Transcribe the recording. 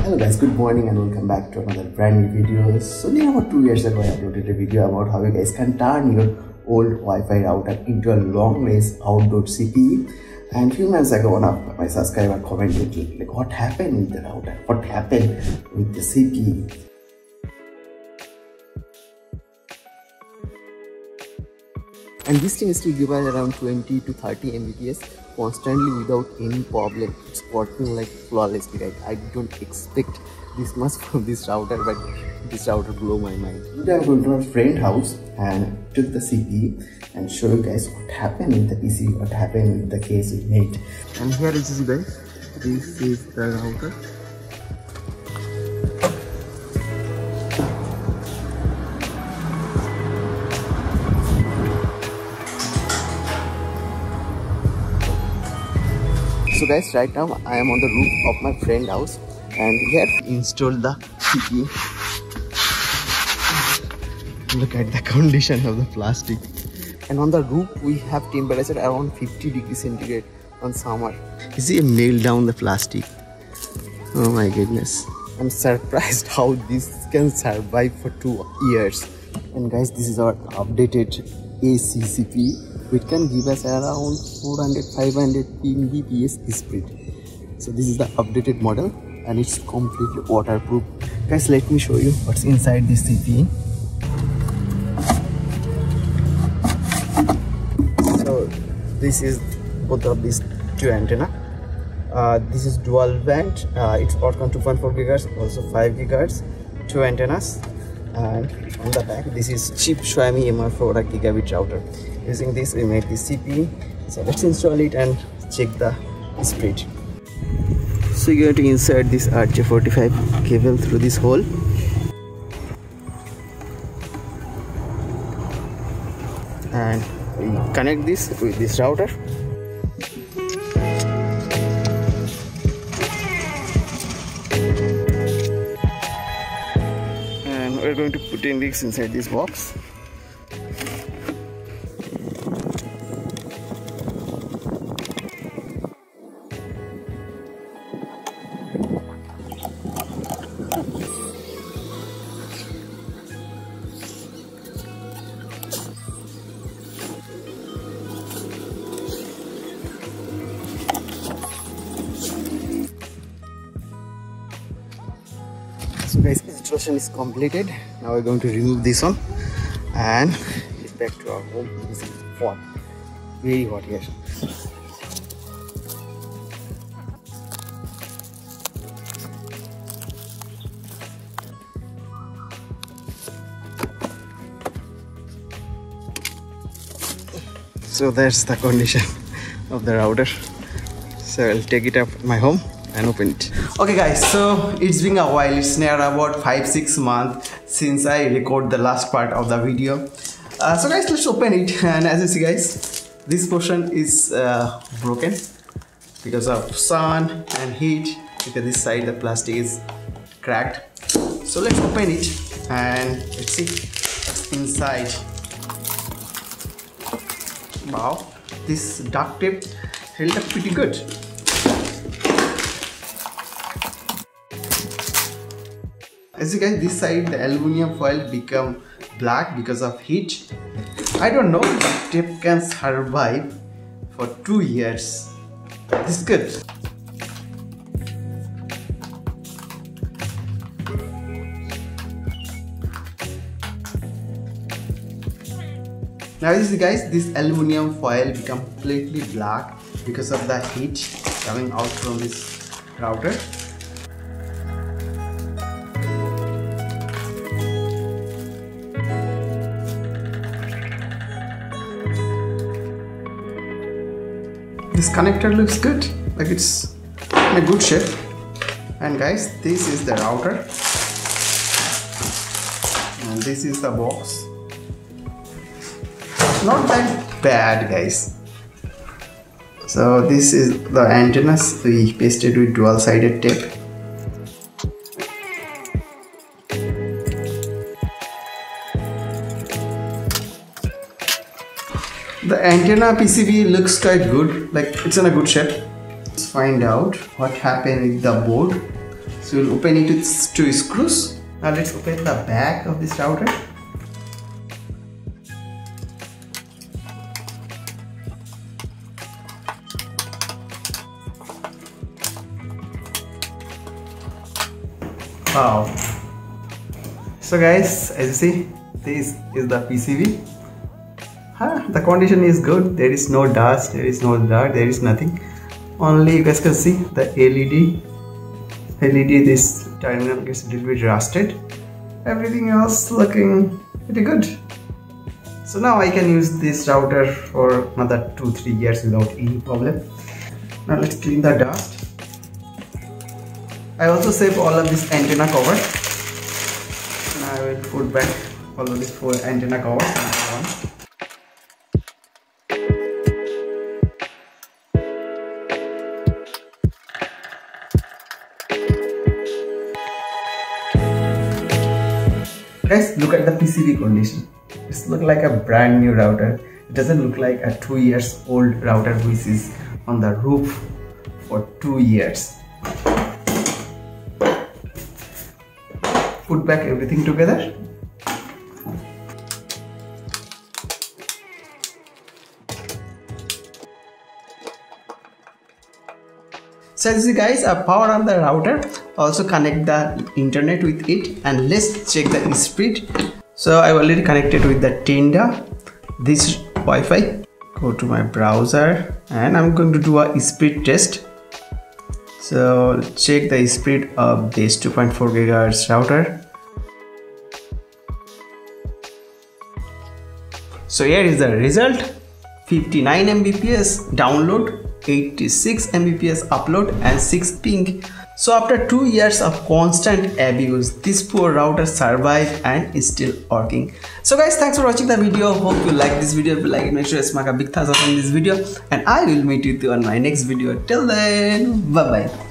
Hello guys, good morning and welcome back to another brand new video. So near about 2 years ago I uploaded a video about how you guys can turn your old Wi-Fi router into a long range outdoor CPE. And few months ago one of my subscriber commented like what happened with the router, what happened with the CPE. And this thing still gives around 20 to 30 Mbps constantly without any problem. It's working like flawlessly, right? I don't expect this much from this router, but this router blew my mind. Today I'm going to our friend's house and took the CPE and show you guys what happened with the PC, what happened with the case we made. And here is guys, this is the router. So guys, right now I am on the roof of my friend's house and we have installed the CPE. Look at the condition of the plastic. And on the roof we have temperature around 50 degrees centigrade on summer. You see, nailed down the plastic. Oh my goodness. I'm surprised how this can survive for 2 years. And guys, this is our updated AC CPE. It can give us around 400-500 Mbps speed. So this is the updated model and it's completely waterproof. Guys, let me show you what's inside this CPE. So this is both of these two antenna. This is dual band. It's Broadcom 2.4 GHz, also 5 GHz, 2 antennas. And on the back, this is cheap Xiaomi MR4 gigabit router. Using this we made the CPE. So let's install it and check the speed. So you're going to insert this RJ45 cable through this hole. And we connect this with this router. And we're going to put in this inside this box. So guys, installation is completed. Now we're going to remove this one and get back to our home. This is hot, very hot here. So that's the condition of the router. So I'll take it up at my home and open it. Okay guys, so it's been a while. It's near about 5-6 months since I record the last part of the video. So guys, let's open it. And as you see guys, this portion is broken because of sun and heat. Look at this side, the plastic is cracked. So let's open it and let's see what's inside. Wow, this duct tape held up pretty good. As you guys, this side the aluminum foil become black because of heat. I don't know if the tape can survive for 2 years. This is good. Now you see guys, this aluminum foil become completely black because of the heat coming out from this router. This connector looks good, like it's in a good shape. And guys, this is the router and this is the box. Not that bad guys. So this is the antennas we pasted with dual-sided tape. The antenna PCB looks quite good, like it's in a good shape. Let's find out what happened with the board. So we'll open it with 2 screws. Now let's open the back of this router. Wow. So guys, as you see, this is the PCB. The condition is good. There is no dust, there is no dirt, there is nothing. Only you guys can see the LED, this terminal gets a little bit rusted. Everything else looking pretty good. So now I can use this router for another 2-3 years without any problem. Now let's clean the dust. I also save all of this antenna cover. Now I will put back all of these 4 antenna covers. Guys, look at the PCB condition. It's look like a brand new router. It doesn't look like a 2 years old router which is on the roof for 2 years. Put back everything together. So as you see guys, I power on the router, also connect the internet with it, and let's check the speed. So I've already connected with the Tenda, this Wi-Fi. Go to my browser and I'm going to do a speed test. So check the speed of this 2.4 GHz router. So here is the result: 59 Mbps download, 86 Mbps upload and 6 ping. So after 2 years of constant abuse, this poor router survived and is still working. So guys, thanks for watching the video. Hope you like this video. If you like it, make sure to smack a big thumbs up on this video, and I will meet you on my next video. Till then, bye bye.